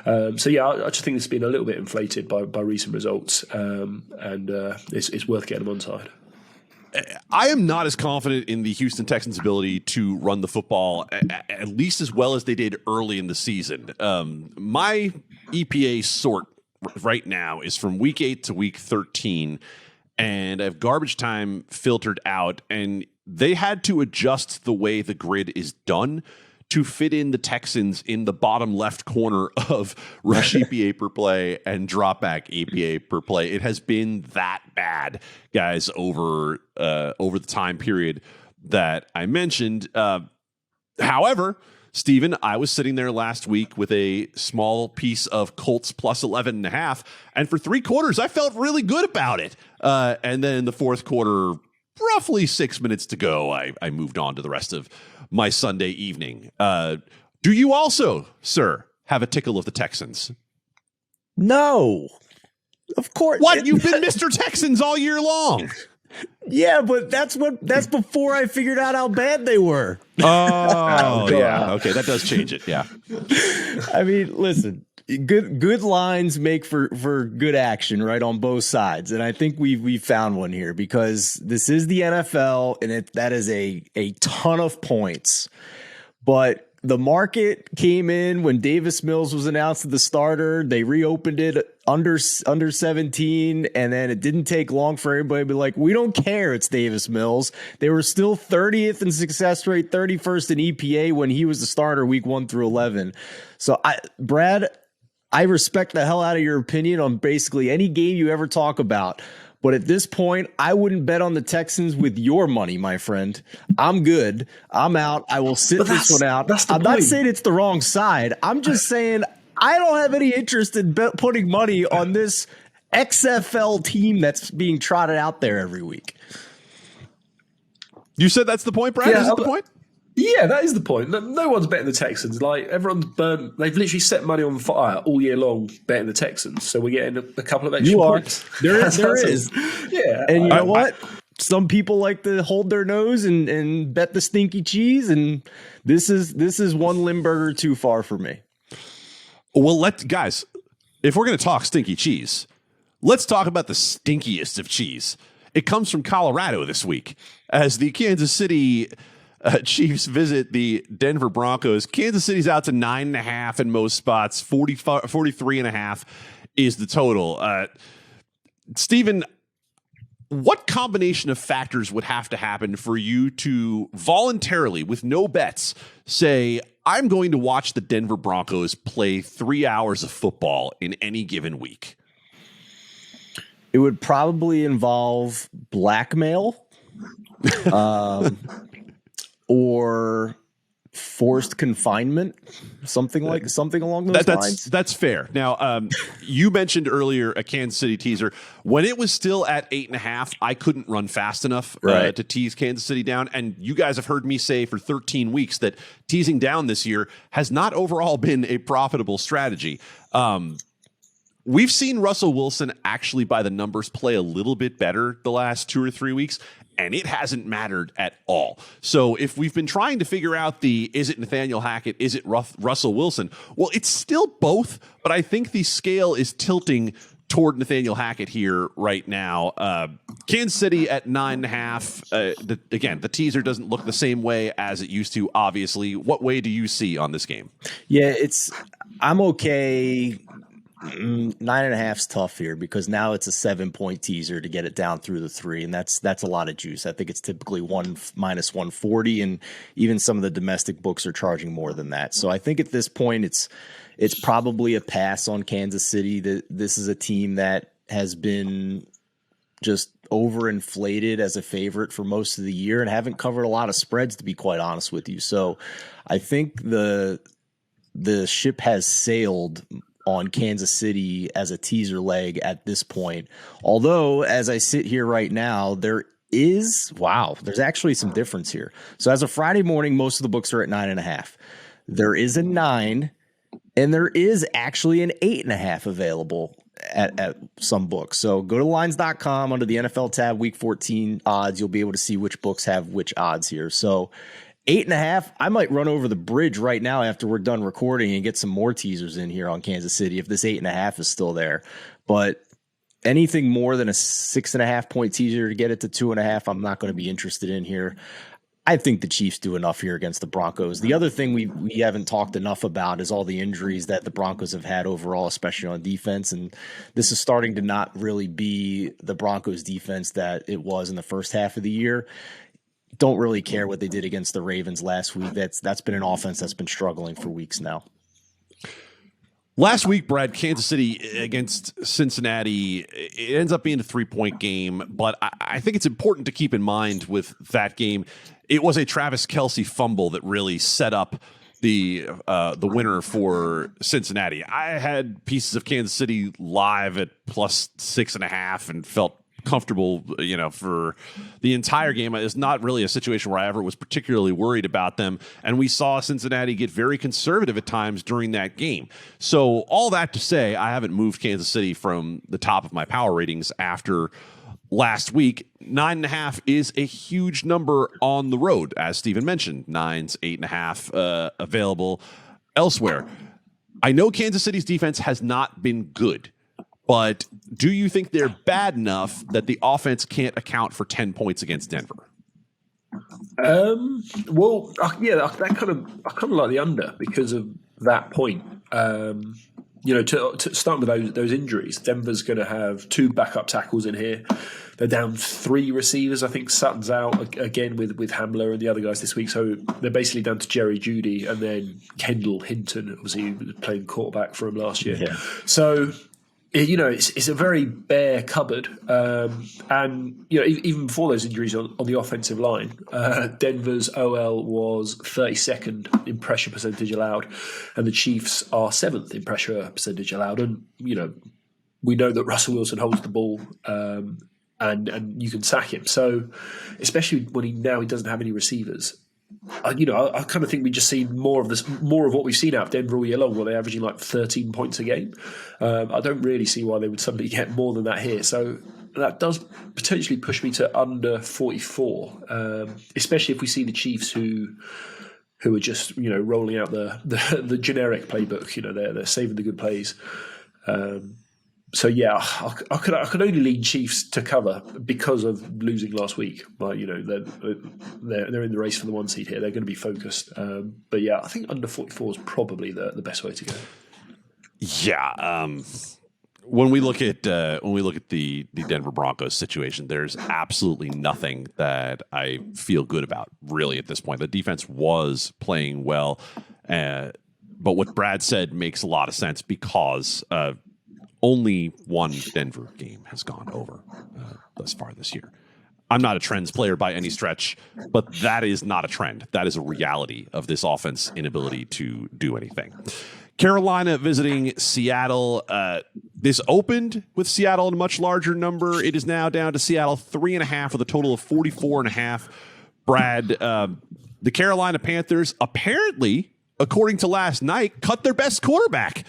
I just think it's been a little bit inflated by recent results, and it's worth getting them on side. I am not as confident in the Houston Texans' ability to run the football at least as well as they did early in the season. My EPA sort right now is from week 8 to week 13. And I have garbage time filtered out, and they had to adjust the way the grid is done to fit in the Texans in the bottom left corner of rush EPA per play and drop back EPA per play. It has been that bad, guys, over the time period that I mentioned. However, Steven, I was sitting there last week with a small piece of Colts plus 11.5, and for 3 quarters, I felt really good about it. And then in the fourth quarter, roughly 6 minutes to go, I moved on to the rest of my Sunday evening. Do you also, sir, have a tickle of the Texans? No, of course. What? You've been Mr. Texans all year long. Yeah, but that's before I figured out how bad they were. Oh, yeah. Okay, that does change it. Yeah. I mean, listen, good lines make for good action, right, on both sides, and I think we found one here because this is the NFL, and that is a ton of points, but the market came in when Davis Mills was announced as the starter. They reopened it under 17, and then it didn't take long for everybody to be like, we don't care, it's Davis Mills. They were still 30th in success rate, 31st in EPA when he was the starter week 1 through 11. So, Brad, I respect the hell out of your opinion on basically any game you ever talk about. But at this point, I wouldn't bet on the Texans with your money, my friend. I'm good. I'm out. I will sit this one out. I'm not saying it's the wrong side. I'm just saying I don't have any interest in putting money on this XFL team that's being trotted out there every week. You said that's the point, Brad? Yeah, is that the point? Yeah, that is the point. No one's betting the Texans. Like, everyone's burnt. They've literally set money on fire all year long betting the Texans. So we're getting a couple of extra points. There is. Yeah. And you know what? Some people like to hold their nose and bet the stinky cheese. And this is one Limburger too far for me. Well, guys, if we're going to talk stinky cheese, let's talk about the stinkiest of cheese. It comes from Colorado this week as the Kansas City Chiefs visit the Denver Broncos. Kansas City's out to 9.5 in most spots. 43.5 is the total. Steven, what combination of factors would have to happen for you to voluntarily, with no bets, say, I'm going to watch the Denver Broncos play 3 hours of football in any given week? It would probably involve blackmail. Or forced confinement, something along those lines. That's fair. Now, you mentioned earlier a Kansas City teaser. When it was still at 8.5, I couldn't run fast enough to tease Kansas City down. And you guys have heard me say for 13 weeks that teasing down this year has not overall been a profitable strategy. We've seen Russell Wilson actually, by the numbers, play a little bit better the last 2 or 3 weeks. And it hasn't mattered at all. So if we've been trying to figure out is it Nathaniel Hackett, is it Russell Wilson? Well, it's still both, but I think the scale is tilting toward Nathaniel Hackett here right now. Kansas City at 9.5. Again, the teaser doesn't look the same way as it used to, obviously. What way do you see on this game? Yeah, I'm okay. 9.5 is tough here because now it's a 7-point teaser to get it down through the 3, and that's a lot of juice. I think it's typically minus 140, and even some of the domestic books are charging more than that. So I think at this point it's probably a pass on Kansas City. This is a team that has been just overinflated as a favorite for most of the year and haven't covered a lot of spreads, to be quite honest with you. So I think the ship has sailed on Kansas City as a teaser leg at this point. Although, as I sit here right now, there's actually some difference here. So as of Friday morning, most of the books are at 9.5. There is a 9, and there is actually an 8.5 available at some books. So go to lines.com under the NFL tab, week 14 odds. You'll be able to see which books have which odds here. So 8.5, I might run over the bridge right now after we're done recording and get some more teasers in here on Kansas City if this 8.5 is still there. But anything more than a 6.5 point teaser to get it to 2.5, I'm not going to be interested in here. I think the Chiefs do enough here against the Broncos. The other thing we haven't talked enough about is all the injuries that the Broncos have had overall, especially on defense. And this is starting to not really be the Broncos defense that it was in the first half of the year. Don't really care what they did against the Ravens last week. That's been an offense that's been struggling for weeks now. Last week, Brad, Kansas City against Cincinnati, it ends up being a 3-point game, but I think it's important to keep in mind with that game, it was a Travis Kelce fumble that really set up the winner for Cincinnati. I had pieces of Kansas City live at plus 6.5 and felt comfortable, for the entire game. It's not really a situation where I ever was particularly worried about them. And we saw Cincinnati get very conservative at times during that game. So all that to say, I haven't moved Kansas City from the top of my power ratings after last week. 9.5 is a huge number on the road, as Steven mentioned. 9's 8.5 available elsewhere. I know Kansas City's defense has not been good, but do you think they're bad enough that the offense can't account for 10 points against Denver? Well, yeah, I kind of like the under because of that point. To start with those injuries, Denver's going to have 2 backup tackles in here. They're down 3 receivers. I think Sutton's out again with Hamler and the other guys this week. So they're basically down to Jerry Jeudy and then Kendall Hinton, obviously playing quarterback for him last year. Yeah. So it's a very bare cupboard, and even before those injuries on the offensive line, Denver's OL was 32nd in pressure percentage allowed, and the Chiefs are 7th in pressure percentage allowed. And we know that Russell Wilson holds the ball, and you can sack him. So especially when he doesn't have any receivers. I kind of think we just see more of what we've seen out of Denver all year long, where they're averaging like 13 points a game. I don't really see why they would suddenly get more than that here. So that does potentially push me to under 44, especially if we see the Chiefs who are just rolling out the generic playbook. They're saving the good plays. So yeah, I could only lean Chiefs to cover because of losing last week. But they're in the race for the 1 seed here. They're going to be focused. But yeah, I think under 44 is probably the best way to go. Yeah. When we look at the Denver Broncos situation, there's absolutely nothing that I feel good about really at this point. The defense was playing well, but what Brad said makes a lot of sense because only one Denver game has gone over thus far this year. I'm not a trends player by any stretch, but that is not a trend. That is a reality of this offense inability to do anything. Carolina visiting Seattle. This opened with Seattle in a much larger number. It is now down to Seattle 3.5 with a total of 44.5. Brad, the Carolina Panthers apparently, according to last night, cut their best quarterback.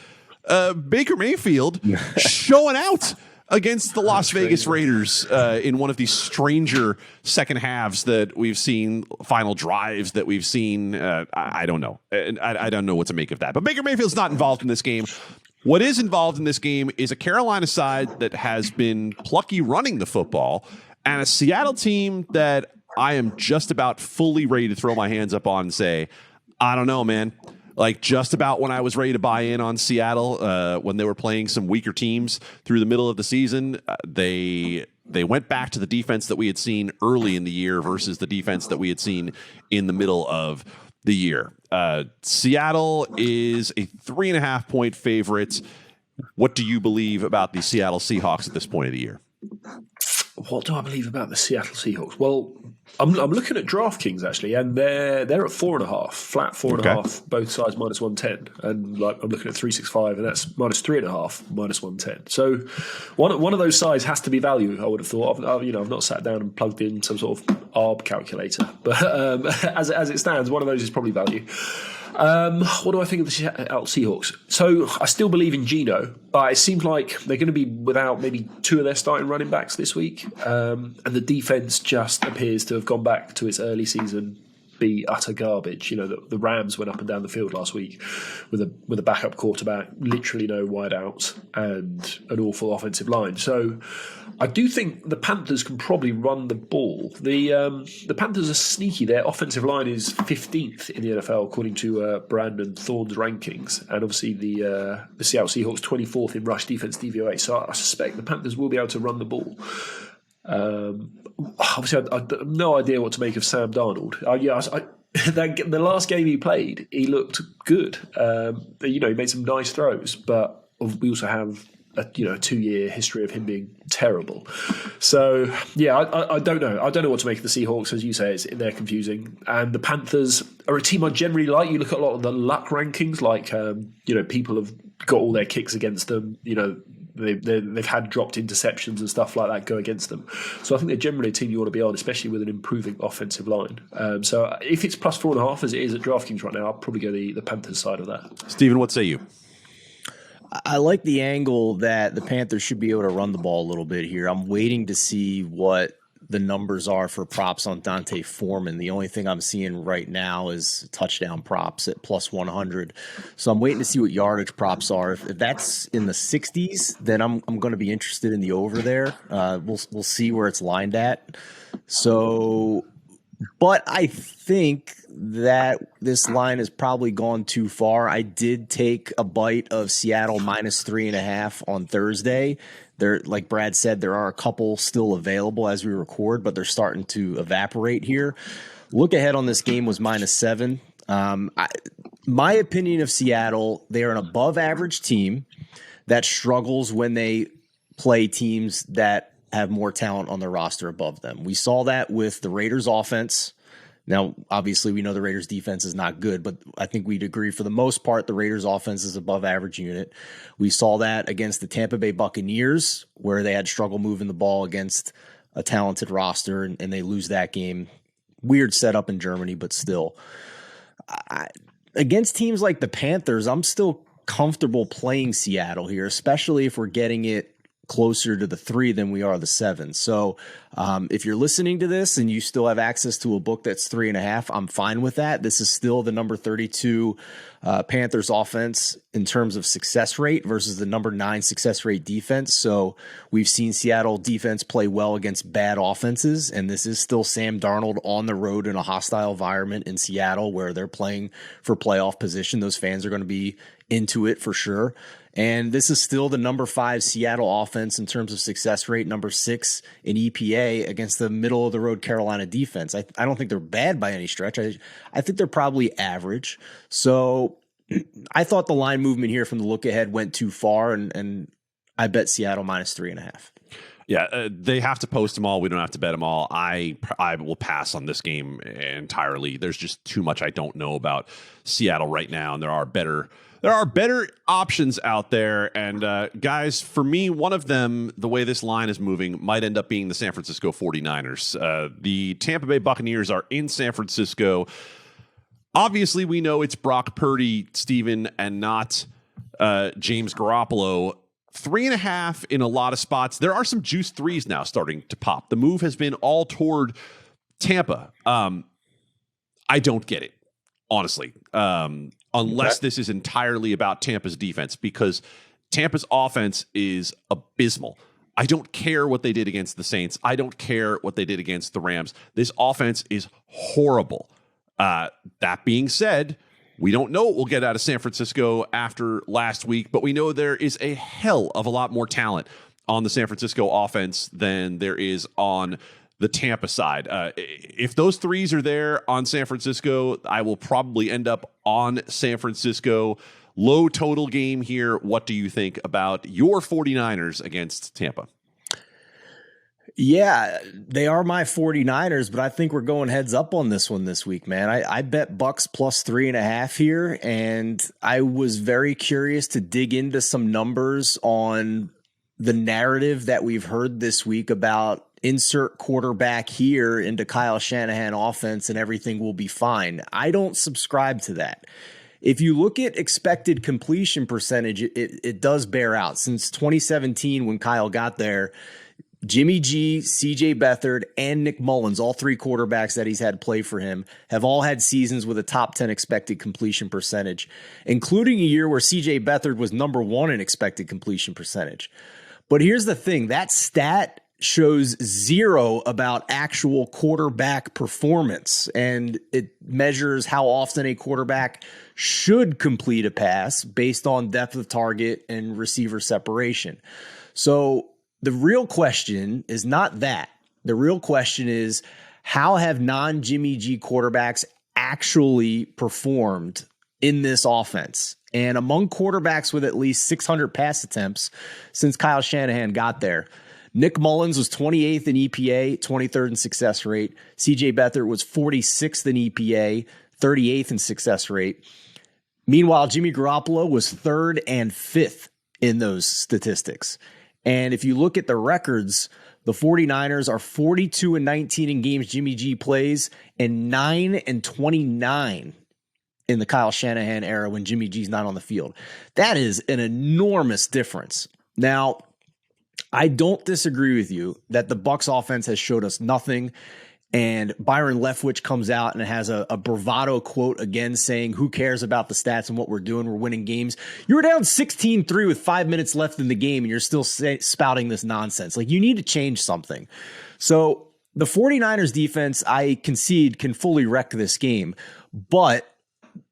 Baker Mayfield showing out against the Las Vegas Raiders in one of these stranger second halves that we've seen, final drives that we've seen. I don't know. I don't know what to make of that. But Baker Mayfield's not involved in this game. What is involved in this game is a Carolina side that has been plucky running the football and a Seattle team that I am just about fully ready to throw my hands up on and say, I don't know, man. Like just about when I was ready to buy in on Seattle, when they were playing some weaker teams through the middle of the season, they went back to the defense that we had seen early in the year versus the defense that we had seen in the middle of the year. Seattle is a 3.5 point favorite. What do you believe about the Seattle Seahawks at this point of the year? What do I believe about the Seattle Seahawks? Well, I'm looking at DraftKings actually, and they're at 4.5, flat 4.5, both sides minus 110, and I'm looking at 365, and that's minus 3.5, minus 110. So one of those sides has to be value. I would have thought. I've not sat down and plugged in some sort of ARB calculator, but as it stands, one of those is probably value. What do I think of the Seattle Seahawks? So I still believe in Geno, but it seems like they're going to be without maybe 2 of their starting running backs this week. And the defense just appears to have gone back to its early season, be utter garbage. The Rams went up and down the field last week with a backup quarterback, literally no wideouts, and an awful offensive line. So I do think the Panthers can probably run the ball. The Panthers are sneaky. Their offensive line is 15th in the NFL according to Brandon Thorne's rankings, and obviously the Seattle Seahawks 24th in rush defense DVOA. So I suspect the Panthers will be able to run the ball. Obviously, I have no idea what to make of Sam Darnold. the last game he played, he looked good. He made some nice throws, but we also have a 2-year history of him being terrible. So yeah, I don't know. I don't know what to make of the Seahawks. As you say, they're confusing. And the Panthers are a team I generally like. You look at a lot of the luck rankings, like people have got all their kicks against them. They've had dropped interceptions and stuff like that go against them. So I think they're generally a team you want to be on, especially with an improving offensive line. So if it's plus 4.5 as it is at DraftKings right now, I'll probably go the Panthers side of that. Stephen, what say you? I like the angle that the Panthers should be able to run the ball a little bit here. I'm waiting to see what the numbers are for props on Dante Foreman. The only thing I'm seeing right now is touchdown props at plus 100. So I'm waiting to see what yardage props are. If that's in the 60s, then I'm going to be interested in the over there. We'll see where it's lined at. So, but I think that this line has probably gone too far. I did take a bite of Seattle minus 3.5 on Thursday. There, like Brad said, there are a couple still available as we record, but they're starting to evaporate here. Look ahead on this game was -7. My opinion of Seattle, they are an above average team that struggles when they play teams that have more talent on their roster above them. We saw that with the Raiders offense. Now, obviously, we know the Raiders defense is not good, but I think we'd agree for the most part, the Raiders offense is above average unit. We saw that against the Tampa Bay Buccaneers, where they had struggle moving the ball against a talented roster, and they lose that game. Weird setup in Germany, but still. Against teams like the Panthers, I'm still comfortable playing Seattle here, especially if we're getting it closer to the 3 than we are the 7. So if you're listening to this and you still have access to a book that's 3.5, I'm fine with that. This is still the number 32 Panthers offense in terms of success rate versus the number 9 success rate defense. So we've seen Seattle defense play well against bad offenses, and this is still Sam Darnold on the road in a hostile environment in Seattle where they're playing for playoff position. Those fans are going to be into it for sure. And this is still the number 5 Seattle offense in terms of success rate, number 6 in EPA against the middle of the road Carolina defense. I don't think they're bad by any stretch. I think they're probably average. So I thought the line movement here from the look ahead went too far, and I bet Seattle minus 3.5. Yeah, they have to post them all. We don't have to bet them all. I will pass on this game entirely. There's just too much I don't know about Seattle right now, and there are better options out there. And guys, for me, one of them, the way this line is moving, might end up being the San Francisco 49ers. The Tampa Bay Buccaneers are in San Francisco. Obviously, we know it's Brock Purdy, Steven, and not James Garoppolo. 3.5 in a lot of spots. There are some juice 3s now starting to pop. The move has been all toward Tampa. I don't get it, honestly. Unless this is entirely about Tampa's defense, because Tampa's offense is abysmal. I don't care what they did against the Saints. I don't care what they did against the Rams. This offense is horrible. That being said, we don't know what we'll get out of San Francisco after last week, but we know there is a hell of a lot more talent on the San Francisco offense than there is on the Tampa side. If those 3s are there on San Francisco, I will probably end up on San Francisco. Low total game here. What do you think about your 49ers against Tampa? Yeah, they are my 49ers, but I think we're going heads up on this one this week, man. I bet Bucks plus 3.5 here, and I was very curious to dig into some numbers on the narrative that we've heard this week about insert quarterback here into Kyle Shanahan offense and everything will be fine. I don't subscribe to that. If you look at expected completion percentage, it does bear out. Since 2017, when Kyle got there, Jimmy G, CJ Beathard, and Nick Mullins, all 3 quarterbacks that he's had play for him, have all had seasons with a top 10 expected completion percentage, including a year where CJ Beathard was number 1 in expected completion percentage. But here's the thing, that stat shows 0 about actual quarterback performance, and it measures how often a quarterback should complete a pass based on depth of target and receiver separation. So the real question is not that. The real question is, how have non-Jimmy G quarterbacks actually performed in this offense. And among quarterbacks with at least 600 pass attempts since Kyle Shanahan got there, Nick Mullins was 28th in EPA, 23rd in success rate. CJ Beathard was 46th in EPA, 38th in success rate. Meanwhile, Jimmy Garoppolo was 3rd and 5th in those statistics. And if you look at the records, the 49ers are 42-19 in games Jimmy G plays and 9-29 in the Kyle Shanahan era when Jimmy G's not on the field. That is an enormous difference. Now, I don't disagree with you that the Bucs offense has showed us nothing. And Byron Leftwich comes out and has a bravado quote again saying, who cares about the stats and what we're doing? We're winning games. You were down 16-3 with 5 minutes left in the game, and you're still spouting this nonsense. Like, you need to change something. So the 49ers defense, I concede, can fully wreck this game. But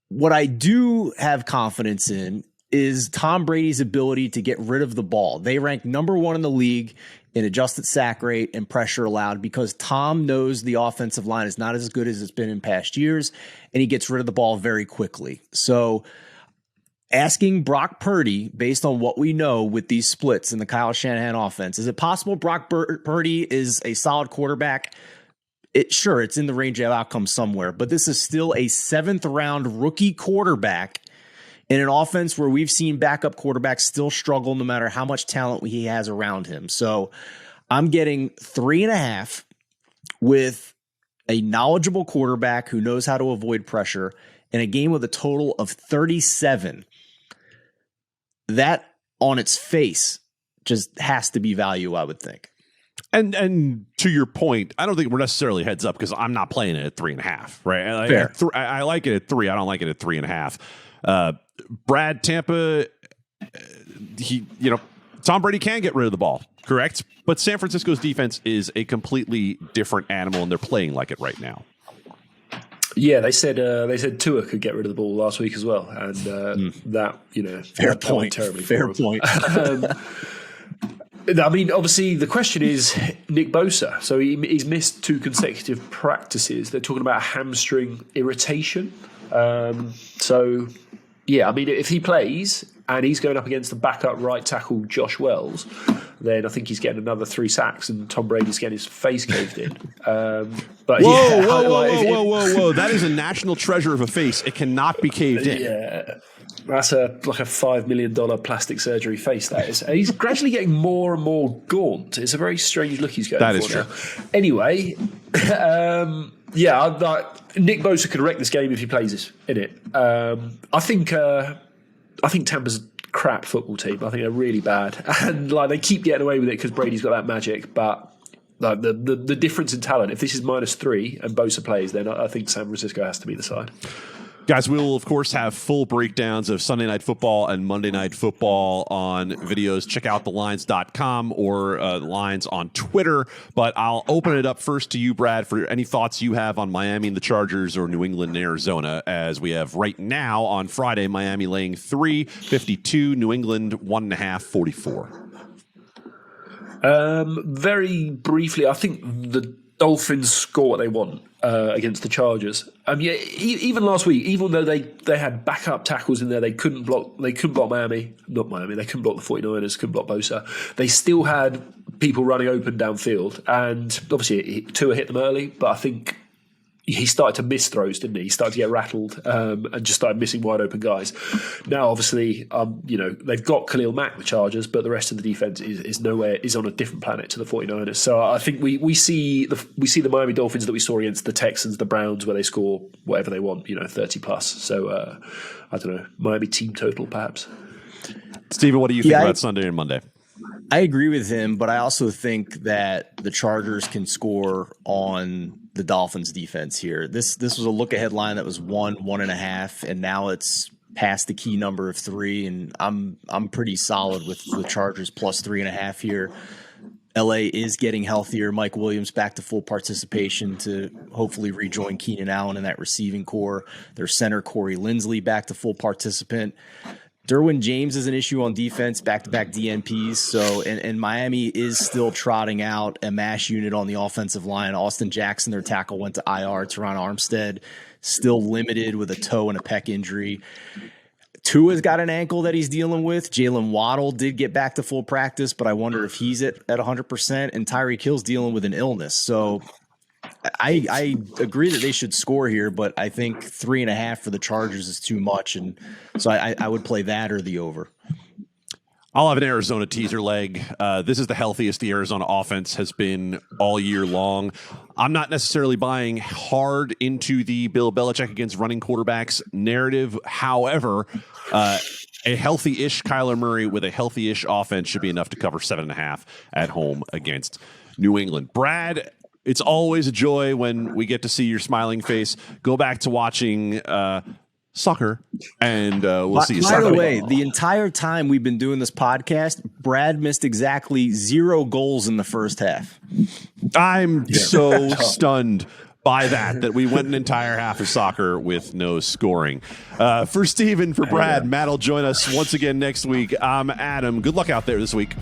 what I do have confidence in is Tom Brady's ability to get rid of the ball. They rank number 1 in the league in adjusted sack rate and pressure allowed because Tom knows the offensive line is not as good as it's been in past years, and he gets rid of the ball very quickly. So asking Brock Purdy, based on what we know with these splits in the Kyle Shanahan offense, is it possible Brock Purdy is a solid quarterback? Sure, it's in the range of outcomes somewhere, but this is still a 7th-round rookie quarterback in an offense where we've seen backup quarterbacks still struggle no matter how much talent he has around him. So I'm getting 3.5 with a knowledgeable quarterback who knows how to avoid pressure in a game with a total of 37. That on its face just has to be value, I would think. And to your point, I don't think we're necessarily heads up because I'm not playing it at 3.5, right? Fair. I like it at 3. I don't like it at 3.5. Brad, Tampa, Tom Brady can get rid of the ball, correct? But San Francisco's defense is a completely different animal, and they're playing like it right now. Yeah, they said Tua could get rid of the ball last week as well, and that fair point. Terribly fair point. I mean, obviously, the question is Nick Bosa. So he's missed 2 consecutive practices. They're talking about hamstring irritation. So, yeah, I mean, if he plays and he's going up against the backup right tackle Josh Wells, then I think he's getting another 3 sacks and Tom Brady's getting his face caved in. But whoa. That is a national treasure of a face. It cannot be caved in. Yeah. That's like a $5 million plastic surgery face, that is. He's gradually getting more and more gaunt. It's a very strange look he's going for. That is true. Now. Anyway, Nick Bosa could wreck this game if he plays this, innit? I think Tampa's a crap football team. I think they're really bad. And they keep getting away with it because Brady's got that magic. But the difference in talent, if this is -3 and Bosa plays, then I think San Francisco has to be the side. Guys, we will, of course, have full breakdowns of Sunday Night Football and Monday Night Football on videos. Check out thelines.com or Lines on Twitter. But I'll open it up first to you, Brad, for any thoughts you have on Miami and the Chargers or New England and Arizona, as we have right now on Friday, Miami laying 3.52, New England 1.5, 44. Very briefly, I think the Dolphins score what they want against the Chargers. Even last week, even though they had backup tackles in there, they couldn't block Miami. Not Miami. They couldn't block the 49ers, couldn't block Bosa. They still had people running open downfield. And obviously, Tua hit them early, but I think he started to miss throws, didn't he? He started to get rattled and just started missing wide open guys. Now, obviously, they've got Khalil Mack, the Chargers, but the rest of the defense is on a different planet to the 49ers. So I think we see the Miami Dolphins that we saw against the Texans, the Browns, where they score whatever they want, 30 plus. So I don't know, Miami team total perhaps. Stephen, what do you think about Sunday and Monday? I agree with him, but I also think that the Chargers can score on the Dolphins defense here. This was a look ahead line that was 1.5, and now it's past the key number of 3. And I'm pretty solid with the Chargers plus 3.5 here. LA is getting healthier. Mike Williams back to full participation to hopefully rejoin Keenan Allen in that receiving core. Their center Corey Linsley back to full participant. Derwin James is an issue on defense, back-to-back DNPs. So, and Miami is still trotting out a mash unit on the offensive line. Austin Jackson, their tackle, went to IR. Teron Armstead still limited with a toe and a pec injury. Tua's got an ankle that he's dealing with. Jalen Waddle did get back to full practice, but I wonder if he's at 100%. And Tyreek Hill's dealing with an illness. So I agree that they should score here, but I think 3.5 for the Chargers is too much. And so I would play that or the over. I'll have an Arizona teaser leg. This is the healthiest the Arizona offense has been all year long. I'm not necessarily buying hard into the Bill Belichick against running quarterbacks narrative. However, a healthy-ish Kyler Murray with a healthy-ish offense should be enough to cover 7.5 at home against New England. Brad, it's always a joy when we get to see your smiling face. Go back to watching soccer, and we'll see you By Sunday. the way, the entire time we've been doing this podcast, Brad missed exactly 0 goals in the first half. I'm so stunned by that we went an entire half of soccer with no scoring. For Steven, for Brad, Matt will join us once again next week. I'm Adam. Good luck out there this week.